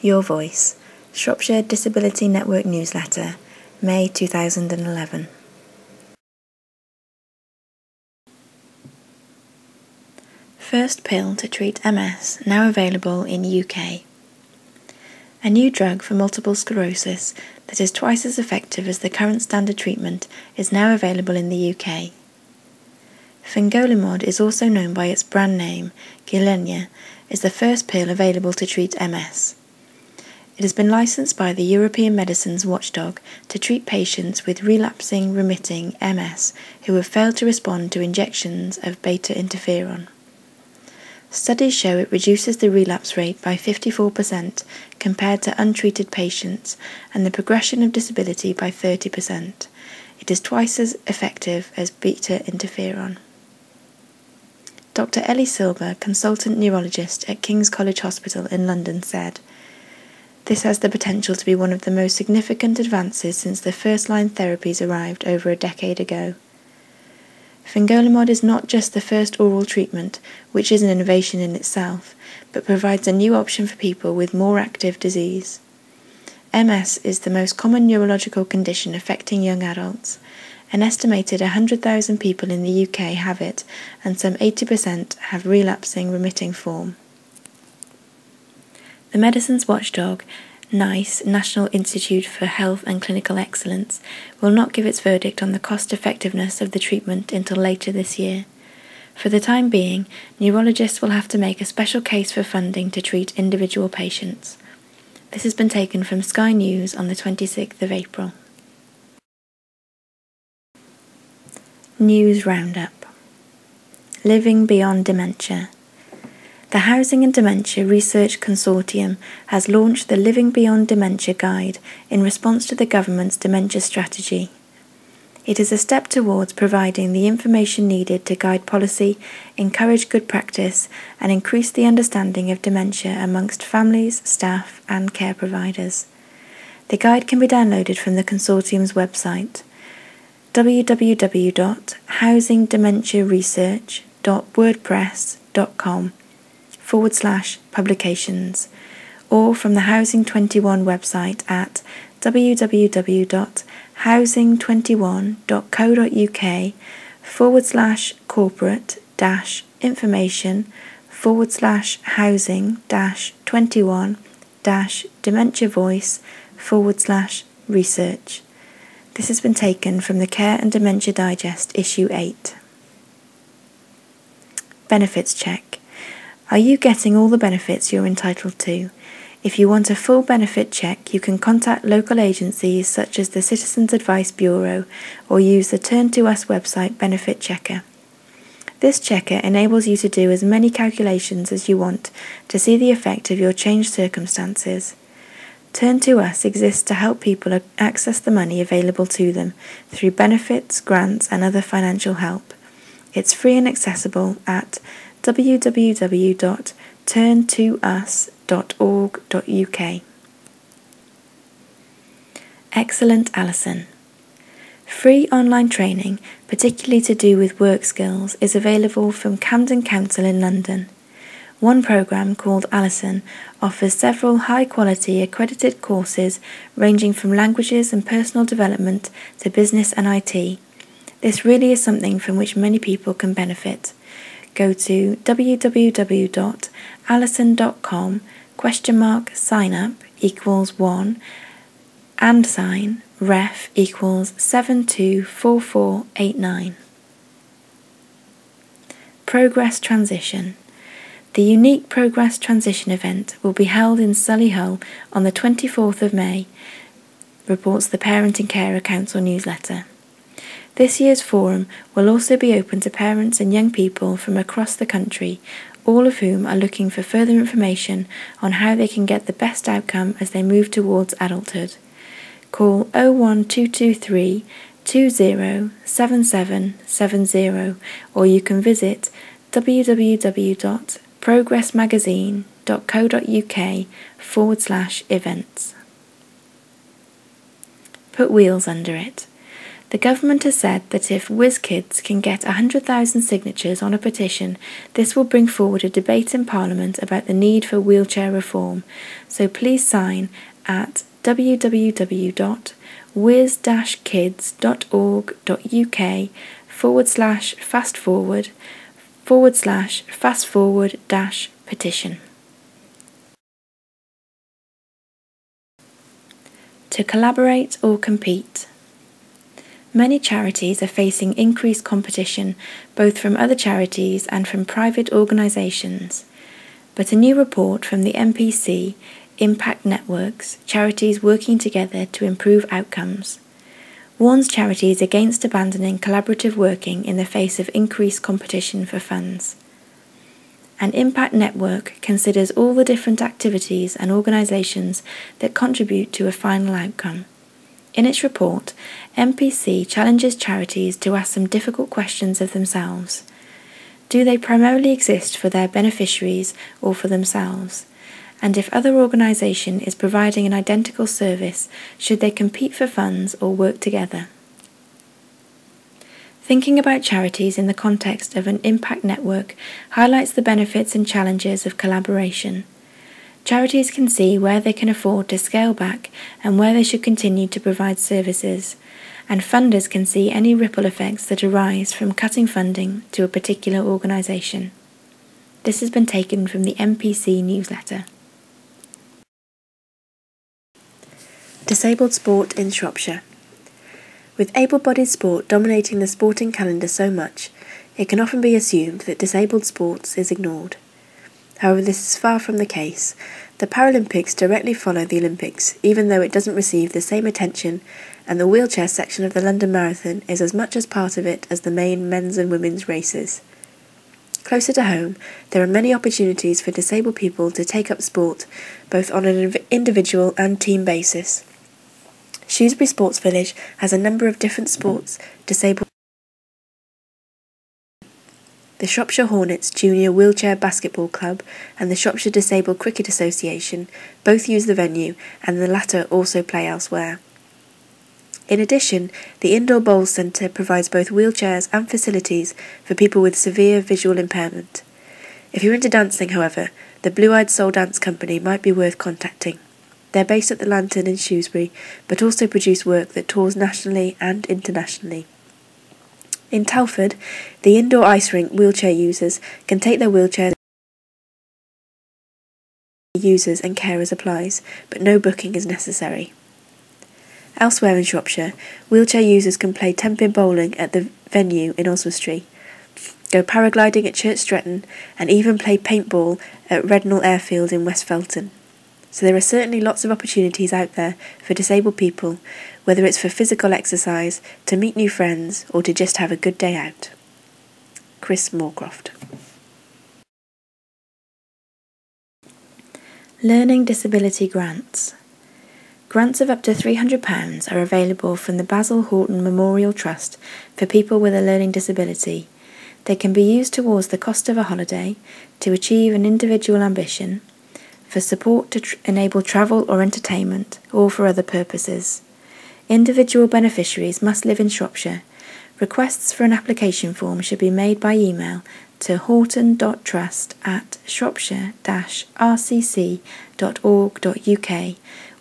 Your Voice, Shropshire Disability Network Newsletter, May 2011. First pill to treat MS, now available in UK. A new drug for multiple sclerosis that is twice as effective as the current standard treatment is now available in the UK. Fingolimod is also known by its brand name, Gilenya, is the first pill available to treat MS. It has been licensed by the European Medicines Watchdog to treat patients with relapsing remitting MS who have failed to respond to injections of beta interferon. Studies show it reduces the relapse rate by 54% compared to untreated patients and the progression of disability by 30%. It is twice as effective as beta interferon. Dr. Ellie Silber, consultant neurologist at King's College Hospital in London, said, "This has the potential to be one of the most significant advances since the first-line therapies arrived over a decade ago." Fingolimod is not just the first oral treatment, which is an innovation in itself, but provides a new option for people with more active disease. MS is the most common neurological condition affecting young adults. An estimated 100,000 people in the UK have it, and some 80% have relapsing remitting form. The Medicines Watchdog, NICE, National Institute for Health and Clinical Excellence, will not give its verdict on the cost-effectiveness of the treatment until later this year. For the time being, neurologists will have to make a special case for funding to treat individual patients. This has been taken from Sky News on the 26th of April. News Roundup. Living Beyond Dementia. The Housing and Dementia Research Consortium has launched the Living Beyond Dementia Guide in response to the government's dementia strategy. It is a step towards providing the information needed to guide policy, encourage good practice, and increase the understanding of dementia amongst families, staff, and care providers. The guide can be downloaded from the consortium's website, www.housingdementiaresearch.wordpress.com/publications, or from the Housing 21 website at www.housing21.co.uk/corporate-information/housing-21-dementia voice/research. This has been taken from the Care and Dementia Digest, Issue 8. Benefits Check. Are you getting all the benefits you're entitled to? If you want a full benefit check, you can contact local agencies such as the Citizens Advice Bureau or use the Turn to Us website Benefit Checker. This checker enables you to do as many calculations as you want to see the effect of your changed circumstances. Turn to Us exists to help people access the money available to them through benefits, grants, and other financial help. It's free and accessible at www.turntous.org.uk. Excellent Alison. Free online training, particularly to do with work skills, is available from Camden Council in London. One programme called Alison offers several high-quality accredited courses ranging from languages and personal development to business and IT. This really is something from which many people can benefit. Go to www.alison.com/sign-up=1 &ref=724489. Progress Transition. The unique Progress Transition event will be held in Solihull on the 24th of May, reports the Parent and Carer Council newsletter. This year's forum will also be open to parents and young people from across the country, all of whom are looking for further information on how they can get the best outcome as they move towards adulthood. Call 01223 207770 or you can visit www.progressmagazine.co.uk/events. Put wheels under it. The government has said that if WizKids can get 100,000 signatures on a petition, this will bring forward a debate in Parliament about the need for wheelchair reform, so please sign at www.wiz-kids.org.uk/fast forward/fast forward-petition. To collaborate or compete. Many charities are facing increased competition, both from other charities and from private organisations. But a new report from the MPC, Impact Networks, Charities Working Together to Improve Outcomes, warns charities against abandoning collaborative working in the face of increased competition for funds. An impact network considers all the different activities and organisations that contribute to a final outcome. In its report, MPC challenges charities to ask some difficult questions of themselves. Do they primarily exist for their beneficiaries or for themselves? And if other organisation is providing an identical service, should they compete for funds or work together? Thinking about charities in the context of an impact network highlights the benefits and challenges of collaboration. Charities can see where they can afford to scale back and where they should continue to provide services, and funders can see any ripple effects that arise from cutting funding to a particular organisation. This has been taken from the MPC newsletter. Disabled sport in Shropshire. With able-bodied sport dominating the sporting calendar so much, it can often be assumed that disabled sports is ignored. However, this is far from the case. The Paralympics directly follow the Olympics, even though it doesn't receive the same attention, and the wheelchair section of the London Marathon is as much as part of it as the main men's and women's races. Closer to home, there are many opportunities for disabled people to take up sport, both on an individual and team basis. Shrewsbury Sports Village has a number of different sports disabled. The Shropshire Hornets Junior Wheelchair Basketball Club and the Shropshire Disabled Cricket Association both use the venue, and the latter also play elsewhere. In addition, the Indoor Bowls Centre provides both wheelchairs and facilities for people with severe visual impairment. If you're into dancing, however, the Blue-Eyed Soul Dance Company might be worth contacting. They're based at the Lantern in Shrewsbury, but also produce work that tours nationally and internationally. In Telford, the indoor ice rink wheelchair users can take their wheelchairs users and carers applies, but no booking is necessary. Elsewhere in Shropshire, wheelchair users can play 10-pin bowling at the venue in Oswestry, go paragliding at Church Stretton, and even play paintball at Rednall Airfield in West Felton. So there are certainly lots of opportunities out there for disabled people, whether it's for physical exercise, to meet new friends, or to just have a good day out. Chris Moorcroft. Learning Disability Grants. Grants of up to £300 are available from the Basil Horton Memorial Trust for people with a learning disability. They can be used towards the cost of a holiday, to achieve an individual ambition, for support to enable travel or entertainment, or for other purposes. Individual beneficiaries must live in Shropshire. Requests for an application form should be made by email to horton.trust@shropshire-rcc.org.uk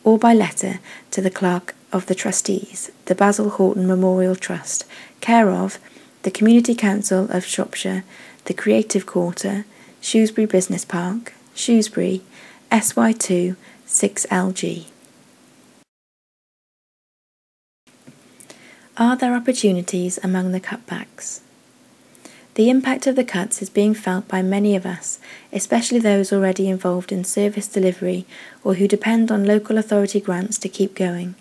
or by letter to the Clerk of the Trustees, the Basil Horton Memorial Trust, care of the Community Council of Shropshire, the Creative Quarter, Shrewsbury Business Park, Shrewsbury, SY2 6LG. Are there opportunities among the cutbacks? The impact of the cuts is being felt by many of us, especially those already involved in service delivery or who depend on local authority grants to keep going.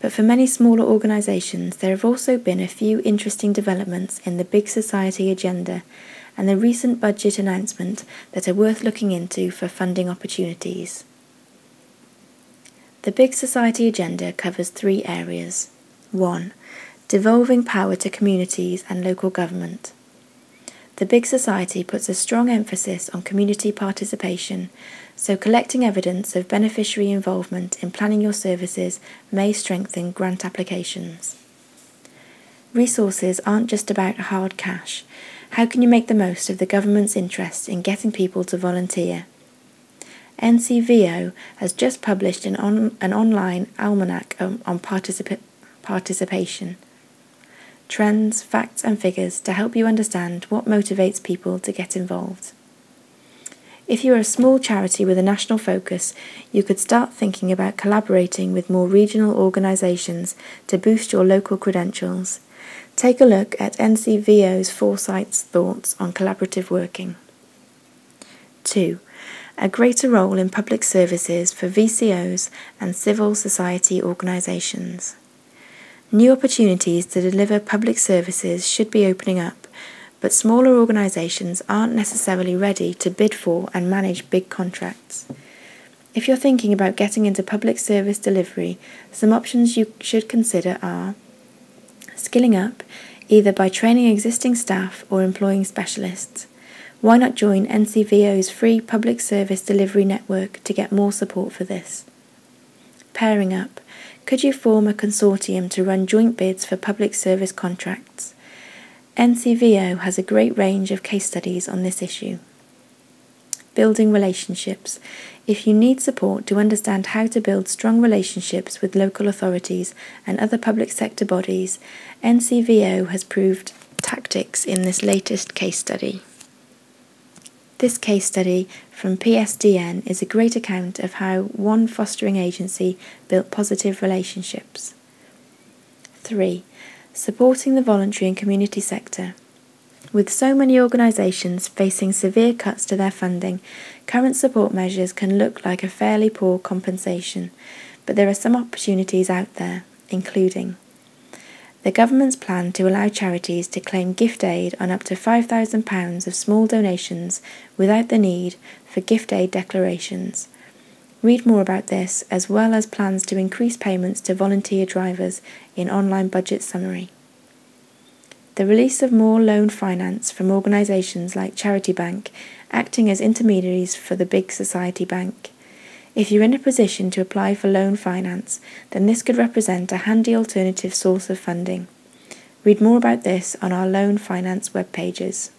But for many smaller organisations, there have also been a few interesting developments in the Big Society agenda and the recent budget announcement that are worth looking into for funding opportunities. The Big Society agenda covers 3 areas. 1. Devolving power to communities and local government. The Big Society puts a strong emphasis on community participation, so collecting evidence of beneficiary involvement in planning your services may strengthen grant applications. Resources aren't just about hard cash. How can you make the most of the government's interest in getting people to volunteer? NCVO has just published an online almanac on participation. Trends, facts and figures to help you understand what motivates people to get involved. If you are a small charity with a national focus, you could start thinking about collaborating with more regional organisations to boost your local credentials. Take a look at NCVO's Foresight's thoughts on collaborative working. 2. A greater role in public services for VCOs and civil society organisations. New opportunities to deliver public services should be opening up, but smaller organisations aren't necessarily ready to bid for and manage big contracts. If you're thinking about getting into public service delivery, some options you should consider are skilling up, either by training existing staff or employing specialists. Why not join NCVO's free public service delivery network to get more support for this? Pairing up. Could you form a consortium to run joint bids for public service contracts? NCVO has a great range of case studies on this issue. Building relationships. If you need support to understand how to build strong relationships with local authorities and other public sector bodies, NCVO has proved tactics in this latest case study. This case study from PSDN is a great account of how one fostering agency built positive relationships. 3. Supporting the voluntary and community sector. With so many organisations facing severe cuts to their funding, current support measures can look like a fairly poor compensation, but there are some opportunities out there, including the government's plan to allow charities to claim gift aid on up to £5,000 of small donations without the need for gift aid declarations. Read more about this, as well as plans to increase payments to volunteer drivers in online budget summary. The release of more loan finance from organisations like Charity Bank, acting as intermediaries for the big society bank. If you're in a position to apply for loan finance, then this could represent a handy alternative source of funding. Read more about this on our loan finance web pages.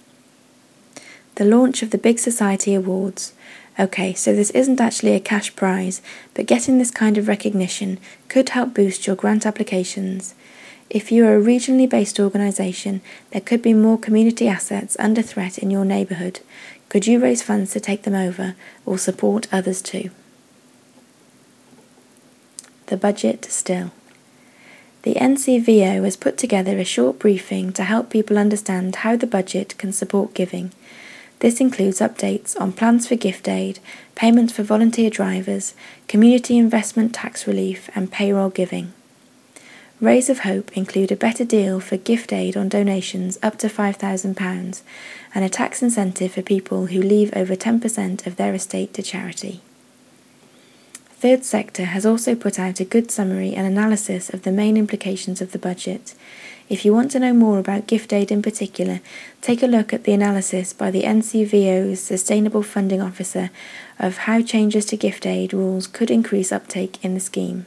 The launch of the Big Society Awards. Okay, so this isn't actually a cash prize, but getting this kind of recognition could help boost your grant applications. If you are a regionally based organisation, there could be more community assets under threat in your neighbourhood. Could you raise funds to take them over, or support others too? The budget still. The NCVO has put together a short briefing to help people understand how the budget can support giving. This includes updates on plans for gift aid, payments for volunteer drivers, community investment tax relief and payroll giving. Rays of Hope include a better deal for gift aid on donations up to £5,000 and a tax incentive for people who leave over 10% of their estate to charity. Third Sector has also put out a good summary and analysis of the main implications of the budget. If you want to know more about gift aid in particular, take a look at the analysis by the NCVO's Sustainable Funding Officer of how changes to gift aid rules could increase uptake in the scheme.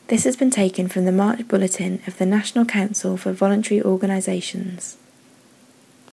This has been taken from the March Bulletin of the National Council for Voluntary Organisations.